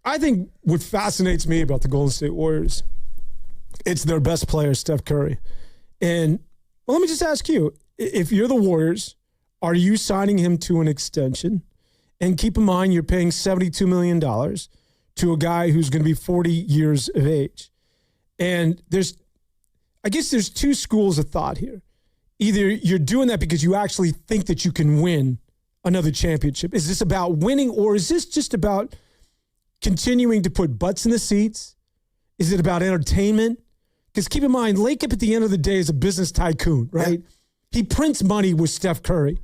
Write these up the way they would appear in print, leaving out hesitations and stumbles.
I think what fascinates me about the Golden State Warriors, it's their best player, Steph Curry. And well, let me just ask you, if you're the Warriors, are you signing him to an extension? And keep in mind, you're paying $72 million to a guy who's going to be 40 years of age. And I guess there's two schools of thought here. Either you're doing that because you actually think that you can win another championship. Is this about winning, or is this just about continuing to put butts in the seats? Is it about entertainment? Because keep in mind, Lacob at the end of the day is a business tycoon, right? Yeah. He prints money with Steph Curry.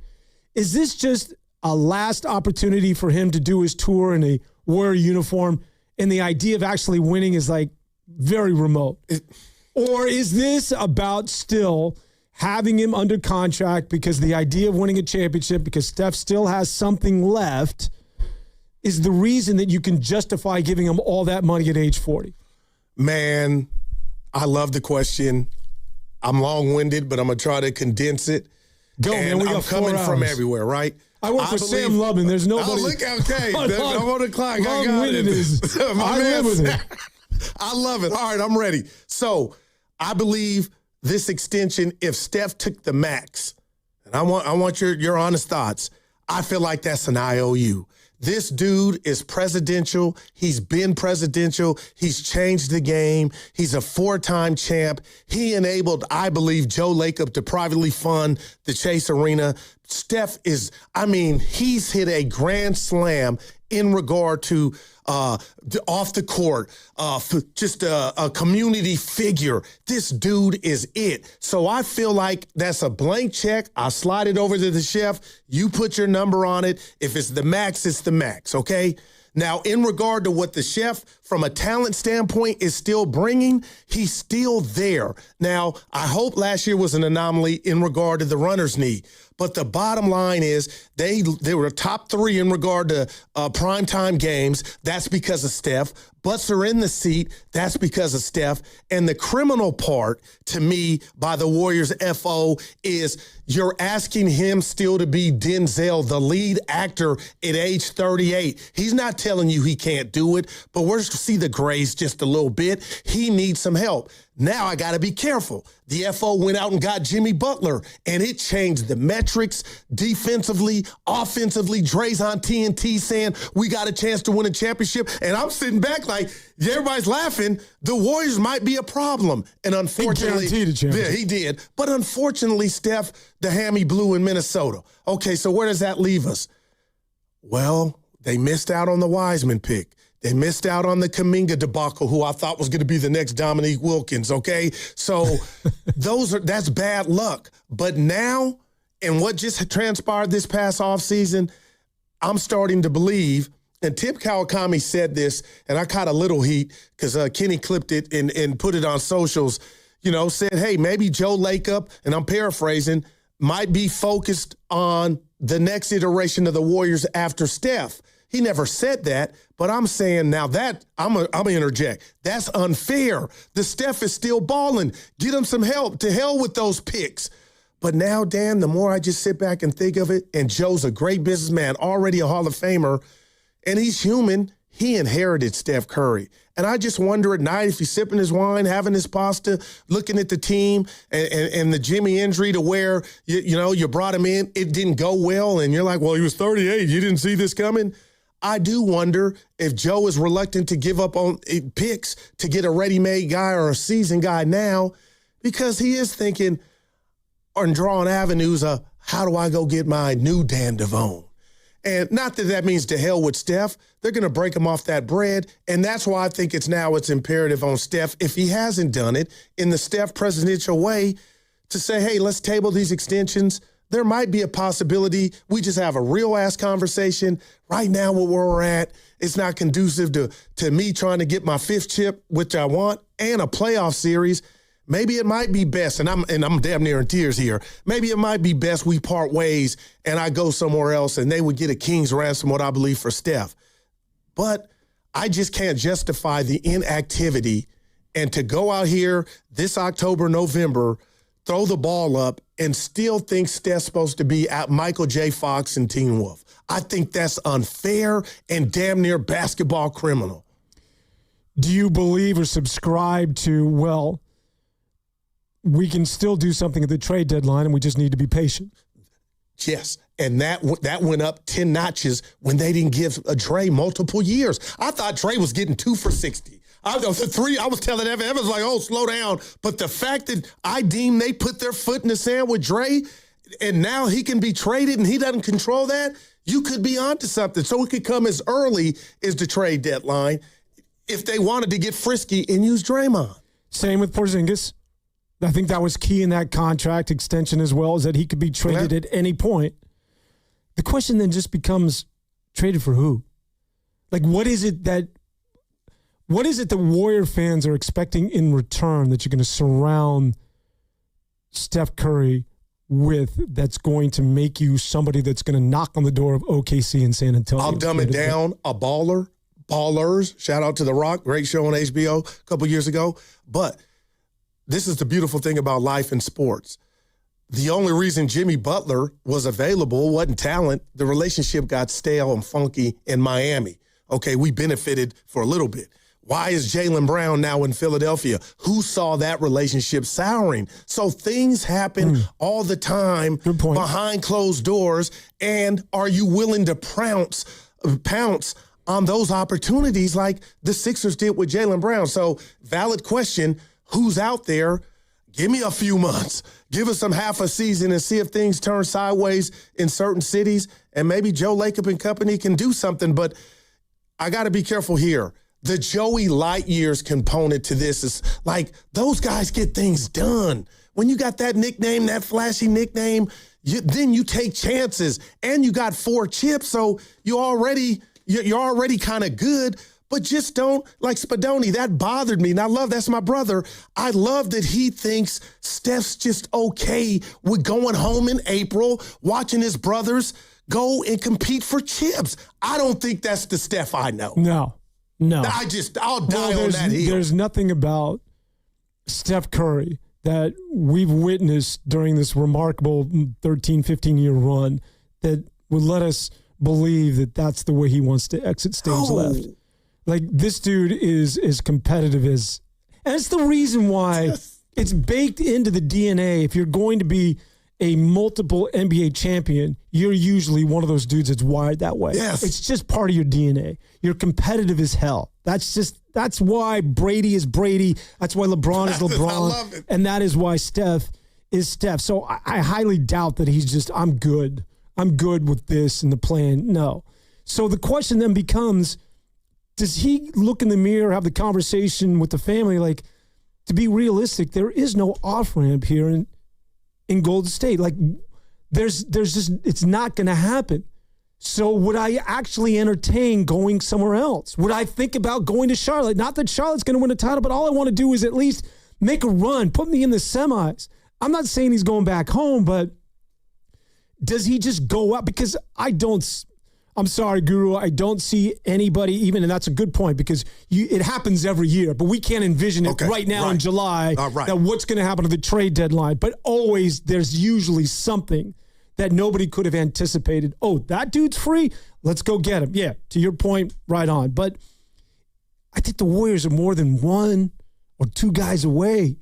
Is this just a last opportunity for him to do his tour in a Warrior uniform, and the idea of actually winning is like very remote? Or is this about still having him under contract because the idea of winning a championship, because Steph still has something left, is the reason that you can justify giving him all that money at age 40? Man, I love the question. I'm long-winded, but I'm going to try to condense it. Go, man. We got 4 coming hours. From everywhere, right? I work for Sam Lubman. There's nobody. Oh, look, okay. I'm on the clock. I got it. I live with it. I love it. All right, I'm ready. So I believe this extension, if Steph took the max, and I want your honest thoughts, I feel like that's an IOU. This dude is presidential. He's been presidential. He's changed the game. He's a 4-time champ. He enabled, I believe, Joe Lacob to privately fund the Chase Arena. Steph he's hit a grand slam in regard to off the court, just a community figure. This dude is it. So I feel like that's a blank check. I slide it over to the chef. You put your number on it. If it's the max, it's the max, okay? Now, in regard to what the chef, from a talent standpoint, is still bringing, he's still there. Now, I hope last year was an anomaly in regard to the runner's knee. But the bottom line is they were top 3 in regard to primetime games. That's because of Steph. Butts are in the seat. That's because of Steph. And the criminal part, to me, by the Warriors' FO is you're asking him still to be Denzel, the lead actor at age 38. He's not telling you he can't do it, but we're to see the grace just a little bit. He needs some help. Now I got to be careful. The FO went out and got Jimmy Butler, and it changed the metrics defensively, offensively. Dre's on TNT saying we got a chance to win a championship, and I'm sitting back like everybody's laughing. The Warriors might be a problem, and unfortunately, he guaranteed a championship. Yeah, he did. But unfortunately, Steph, the hammy blew in Minnesota. Okay, so where does that leave us? Well, they missed out on the Wiseman pick. They missed out on the Kuminga debacle, who I thought was going to be the next Dominique Wilkins, okay? So that's bad luck. But now, and what just transpired this past offseason, I'm starting to believe, and Tip Kawakami said this, and I caught a little heat because Kenny clipped it and put it on socials, said, hey, maybe Joe Lacob, and I'm paraphrasing, might be focused on the next iteration of the Warriors after Steph. He never said that, but I'm saying now that I'm gonna interject. That's unfair. The Steph is still balling. Get him some help. To hell with those picks. But now, Dan, the more I just sit back and think of it, and Joe's a great businessman, already a Hall of Famer, and he's human. He inherited Steph Curry. And I just wonder at night if he's sipping his wine, having his pasta, looking at the team and the Jimmy injury to where, you brought him in, it didn't go well, and you're like, well, he was 38. You didn't see this coming? I do wonder if Joe is reluctant to give up on picks to get a ready-made guy or a seasoned guy now, because he is thinking or drawing avenues of how do I go get my new Dan Devone? And not that means to hell with Steph. They're going to break him off that bread, and that's why I think it's imperative on Steph, if he hasn't done it in the Steph presidential way, to say, hey, let's table these extensions. There might be a possibility we just have a real-ass conversation. Right now, where we're at, it's not conducive to me trying to get my 5th chip, which I want, and a playoff series. Maybe it might be best, and I'm damn near in tears here. Maybe it might be best we part ways and I go somewhere else, and they would get a king's ransom, what I believe, for Steph. But I just can't justify the inactivity and to go out here this October, November, throw the ball up, and still think Steph's supposed to be at Michael J. Fox and Teen Wolf. I think that's unfair and damn near basketball criminal. do you believe or subscribe to, well, we can still do something at the trade deadline and we just need to be patient? Yes, and that went up 10 notches when they didn't give Dre multiple years. I thought Dre was getting 2 for $60. I was telling Evans like, oh, slow down. But the fact that I deem they put their foot in the sand with Dre, and now he can be traded and he doesn't control that, you could be onto something. So it could come as early as the trade deadline if they wanted to get frisky and use Draymond. Same with Porzingis. I think that was key in that contract extension as well, is that he could be traded at any point. The question then just becomes, traded for who? Like, what is it that Warrior fans are expecting in return that you're going to surround Steph Curry with, that's going to make you somebody that's going to knock on the door of OKC and San Antonio? I'll dumb it down. A baller. Ballers. Shout out to The Rock. Great show on HBO a couple years ago. But this is the beautiful thing about life and sports. The only reason Jimmy Butler was available wasn't talent. The relationship got stale and funky in Miami. Okay, we benefited for a little bit. Why is Jaylen Brown now in Philadelphia? Who saw that relationship souring? So things happen all the time behind closed doors. And are you willing to pounce on those opportunities like the Sixers did with Jaylen Brown? So valid question, who's out there? Give me a few months. Give us some half a season and see if things turn sideways in certain cities. And maybe Joe Lacob and company can do something. But I got to be careful here. The Joey Light years component to this is like, those guys get things done. When you got that nickname, that flashy nickname, then you take chances. And you got 4 chips, so you're already kind of good. But just don't, like Spadoni, that bothered me. And I love, that's my brother. I love that he thinks Steph's just okay with going home in April, watching his brothers go and compete for chips. I don't think that's the Steph I know. No. I'll die on that hill. There's nothing about Steph Curry that we've witnessed during this remarkable 13, 15-year run that would let us believe that that's the way he wants to exit stage left. Like, this dude is as competitive as... And it's the reason why it's baked into the DNA. If you're going to be a multiple NBA champion, you're usually one of those dudes that's wired that way. Yes. It's just part of your DNA. You're competitive as hell. That's why Brady is Brady. That's why LeBron is LeBron. I love it. And that is why Steph is Steph. So I highly doubt that he's just, I'm good with this and the plan. No. So the question then becomes, does he look in the mirror, have the conversation with the family? Like, to be realistic, there is no off-ramp here in Golden State. Like, there's just, it's not going to happen. So would I actually entertain going somewhere else? Would I think about going to Charlotte? Not that Charlotte's going to win a title, but all I want to do is at least make a run, put me in the semis. I'm not saying he's going back home, but does he just go out? Because I'm sorry, Guru, I don't see anybody even, and that's a good point, because it happens every year, but we can't envision it right now in July, that what's going to happen to the trade deadline. But always there's usually something that nobody could have anticipated. Oh, that dude's free? Let's go get him. Yeah, to your point, right on. But I think the Warriors are more than 1 or 2 guys away.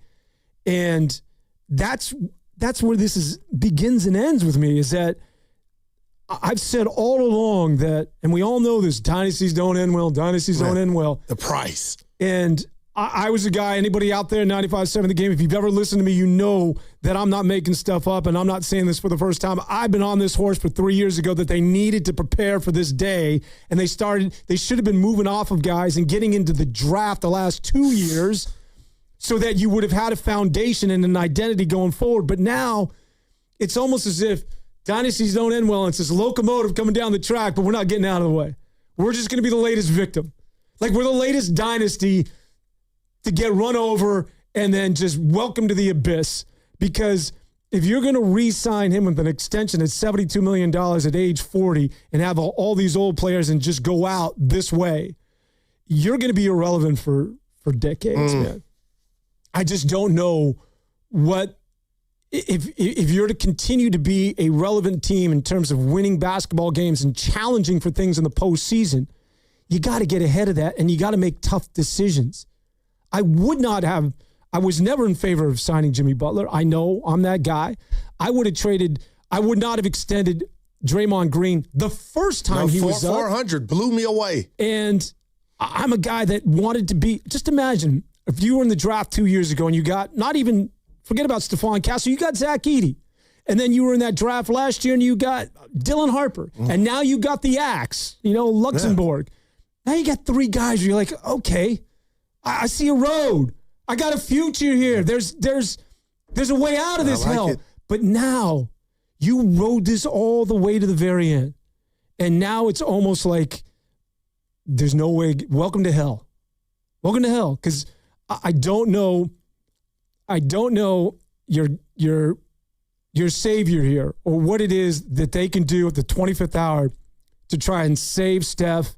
And that's where this begins and ends with me, is that I've said all along that, and we all know this, dynasties don't end well, don't end well. The price. And I was a guy, anybody out there, 95.7 The Game, if you've ever listened to me, you know that I'm not making stuff up, and I'm not saying this for the first time. I've been on this horse for 3 years ago that they needed to prepare for this day, and they should have been moving off of guys and getting into the draft the last 2 years so that you would have had a foundation and an identity going forward. But now it's almost as if dynasties don't end well. It's this locomotive coming down the track, but we're not getting out of the way. We're just going to be the latest victim. Like, we're the latest dynasty to get run over and then just welcome to the abyss. Because if you're going to re-sign him with an extension at $72 million at age 40 and have all these old players and just go out this way, you're going to be irrelevant for decades, man. I just don't know what... If you're to continue to be a relevant team in terms of winning basketball games and challenging for things in the postseason, you got to get ahead of that and you got to make tough decisions. I was never in favor of signing Jimmy Butler. I know I'm that guy. I would not have extended Draymond Green the first time he was up. 400 blew me away. And I'm a guy that wanted to be, just imagine if you were in the draft 2 years ago and you got, not even, forget about Stephon Castle, you got Zach Edey. And then you were in that draft last year and you got Dylan Harper. And now you got the Axe, Luxembourg. Yeah. Now you got 3 guys where you're like, okay, I see a road. I got a future here. There's a way out of this hell. But now you rode this all the way to the very end. And now it's almost like there's no way. Welcome to hell. Welcome to hell. Because I don't know your savior here or what it is that they can do at the 25th hour to try and save Steph,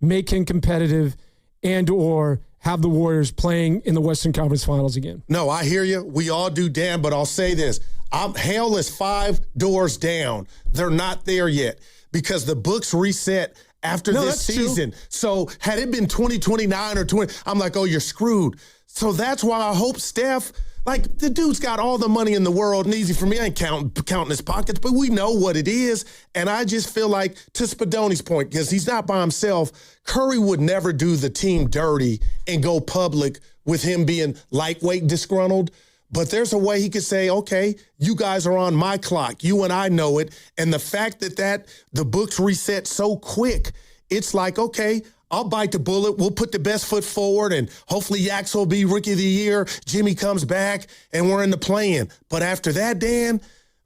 make him competitive, and or have the Warriors playing in the Western Conference Finals again. No, I hear you. We all do, Dan, but I'll say this. Hell is 5 doors down. They're not there yet because the books reset after this season. True. So had it been 2029 or 20, I'm like, oh, you're screwed. So that's why I hope Steph, like the dude's got all the money in the world and easy for me. I ain't counting his pockets, but we know what it is. And I just feel like, to Spadoni's point, because he's not by himself, Curry would never do the team dirty and go public with him being lightweight disgruntled. But there's a way he could say, okay, you guys are on my clock. You and I know it. And the fact that the books reset so quick, it's like, okay, I'll bite the bullet. We'll put the best foot forward, and hopefully Yax will be Rookie of the Year. Jimmy comes back, and we're in the play-in. But after that, Dan,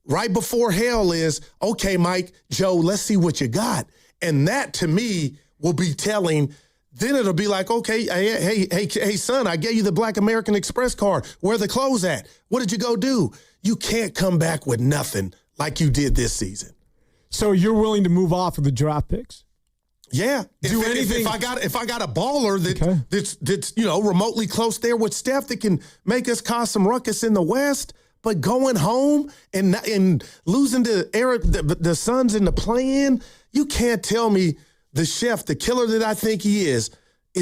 right before hell is, okay, Mike, Joe, let's see what you got. And that, to me, will be telling. Then it'll be like, okay, hey, son, I gave you the Black American Express card. Where the clothes at? What did you go do? You can't come back with nothing like you did this season. So you're willing to move off of the draft picks? Yeah. If I got a baller that's remotely close there with Steph that can make us cause some ruckus in the West, but going home and losing to the Suns in the play-in, you can't tell me the chef, the killer that I think he is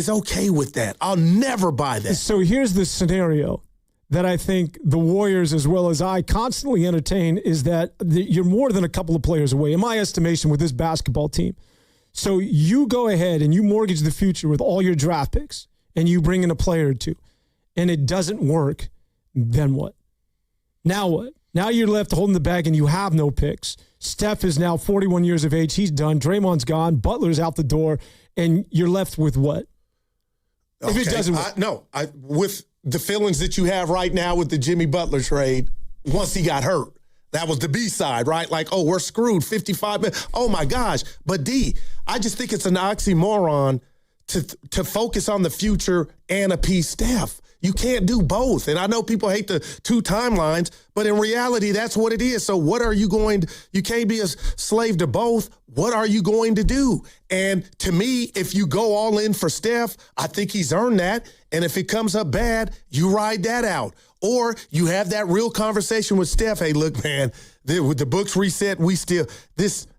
okay with that. I'll never buy that. So here's the scenario that I think the Warriors, as well as I, constantly entertain, is that you're more than a couple of players away, in my estimation, with this basketball team. So you go ahead and you mortgage the future with all your draft picks and you bring in a player or two and it doesn't work, then what? Now what? Now you're left holding the bag and you have no picks. Steph is now 41 years of age. He's done. Draymond's gone. Butler's out the door. And you're left with what? Okay. If it doesn't work. With the feelings that you have right now with the Jimmy Butler trade, once he got hurt, that was the B side, right? Like, oh, we're screwed. 55 minutes. Oh, my gosh. But D, I just think it's an oxymoron to focus on the future and appease Steph. You can't do both. And I know people hate the 2 timelines, but in reality, that's what it is. So what are you going to, you can't be a slave to both. What are you going to do? And to me, if you go all in for Steph, I think he's earned that. And if it comes up bad, you ride that out. Or you have that real conversation with Steph. Hey, look, man, with the books reset,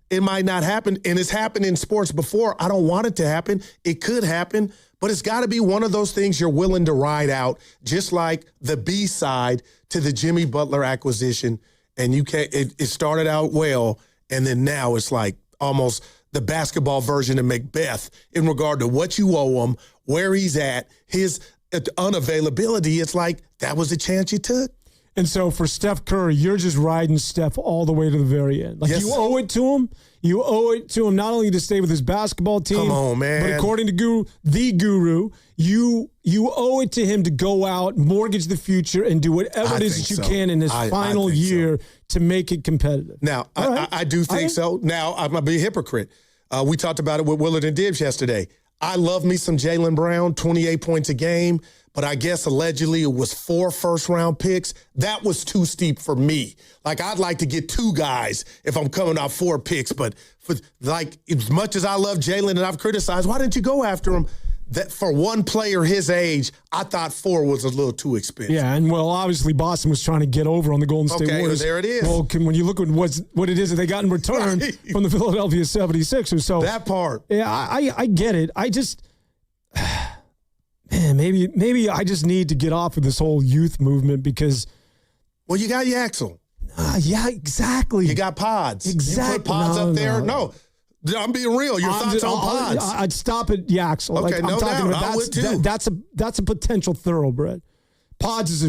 it might not happen. And it's happened in sports before. I don't want it to happen. It could happen. But it's got to be one of those things you're willing to ride out, just like the B side to the Jimmy Butler acquisition. And it started out well, and then now it's like almost the basketball version of Macbeth in regard to what you owe him, where he's at, his unavailability. It's like that was a chance you took. And so for Steph Curry, you're just riding Steph all the way to the very end. Like, yes, you owe it to him. You owe it to him not only to stay with his basketball team, come on, man, but according to the guru, you owe it to him to go out, mortgage the future, and do whatever it is that you can in his final year to make it competitive. Now, I do think so. Now, I'm going to be a hypocrite. We talked about it with Willard and Dibbs yesterday. I love me some Jaylen Brown, 28 points a game, but I guess allegedly it was 4 first-round picks. That was too steep for me. Like, I'd like to get 2 guys if I'm coming off 4 picks, but as much as I love Jaylen and I've criticized, why didn't you go after him? that for one player his age, I thought 4 was a little too expensive. Yeah, and well, obviously Boston was trying to get over on the Golden State Warriors. There it is. Well, when you look at what it is that they got in return from the Philadelphia 76ers. So that part. Yeah, I get it. I just, man, maybe I just need to get off of this whole youth movement because. Well, you got Yaxel. Yeah, exactly. You got Pods. Exactly. You put Pods up there. No. I'm being real. Your thoughts on Pods? I'd stop at Yaxel. Okay, no doubt. I would too. That's a potential thoroughbred. Pods is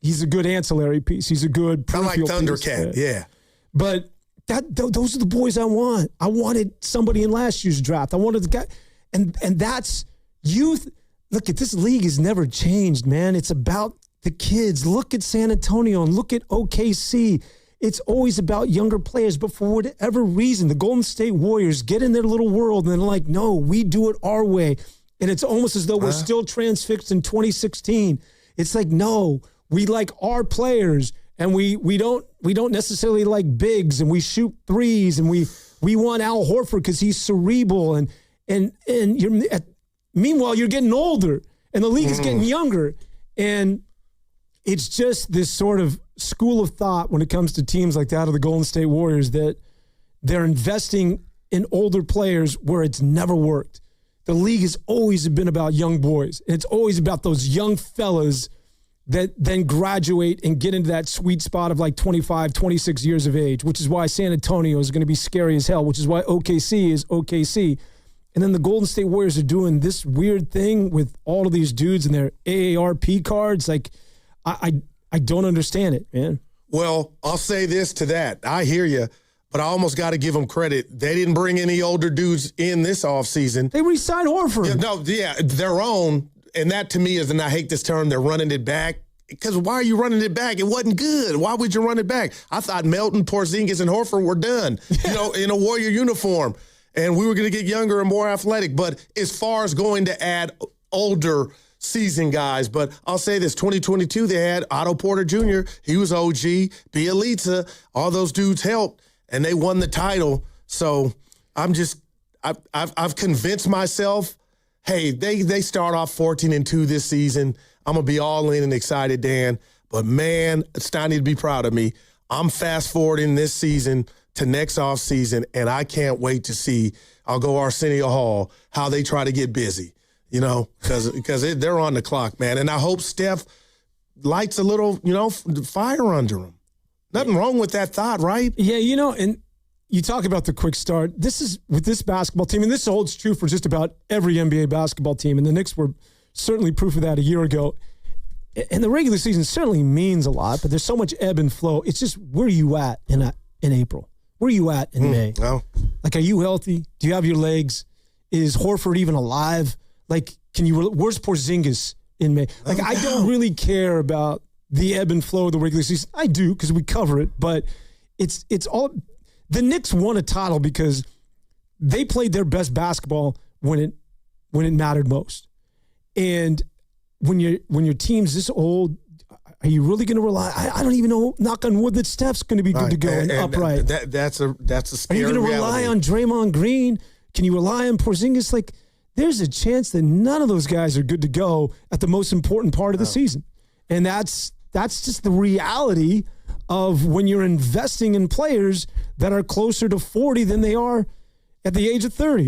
he's a good ancillary piece. He's a good peripheral I like Thundercat, yeah. But those are the boys I want. I wanted somebody in last year's draft. I wanted the guy, and that's youth. Look, at this league has never changed, man. It's about the kids. Look at San Antonio and look at OKC. It's always about younger players, but for whatever reason, the Golden State Warriors get in their little world and they're like, no, we do it our way. And it's almost as though we're still transfixed in 2016. It's like, no, we like our players and we don't necessarily like bigs and we shoot threes and we want Al Horford because he's cerebral and meanwhile you're getting older and the league is getting younger. And it's just this sort of school of thought when it comes to teams like that of the Golden State Warriors that they're investing in older players where it's never worked. The league has always been about young boys. And it's always about those young fellas that then graduate and get into that sweet spot of like 25, 26 years of age, which is why San Antonio is going to be scary as hell, which is why OKC is OKC. And then the Golden State Warriors are doing this weird thing with all of these dudes and their AARP cards. Like, I don't understand it, man. Well, I'll say this to that. I hear you, but I almost got to give them credit. They didn't bring any older dudes in this offseason. They re-signed Horford. Their own. And that to me is, and I hate this term, they're running it back. Because why are you running it back? It wasn't good. Why would you run it back? I thought Melton, Porzingis, and Horford were done, in a Warrior uniform. And we were going to get younger and more athletic. But as far as going to add older season guys, but I'll say this, 2022, they had Otto Porter Jr., he was OG, Bielitsa, all those dudes helped, and they won the title. So I've convinced myself, hey, they start off 14-2 this season. I'm going to be all in and excited, Dan. But, man, Steiny to be proud of me. I'm fast-forwarding this season to next offseason, and I can't wait to see, I'll go Arsenio Hall, how they try to get busy. Because they're on the clock, man. And I hope Steph lights a little, fire under him. Nothing wrong with that thought, right? Yeah, and you talk about the quick start. This is with this basketball team, and this holds true for just about every NBA basketball team. And the Knicks were certainly proof of that a year ago. And the regular season certainly means a lot, but there's so much ebb and flow. It's just, where are you at in April? Where are you at in May? No. Like, are you healthy? Do you have your legs? Is Horford even alive? Like, where's Porzingis in May? Like, I don't really care about the ebb and flow of the regular season. I do because we cover it, but it's all the Knicks won a title because they played their best basketball when it mattered most. And when your team's this old, are you really going to rely? I don't even know. Knock on wood, that Steph's going to be good to go and upright. That's a scary reality. Are you going to rely on Draymond Green? Can you rely on Porzingis? Like, there's a chance that none of those guys are good to go at the most important part of the season. And that's just the reality of when you're investing in players that are closer to 40 than they are at the age of 30.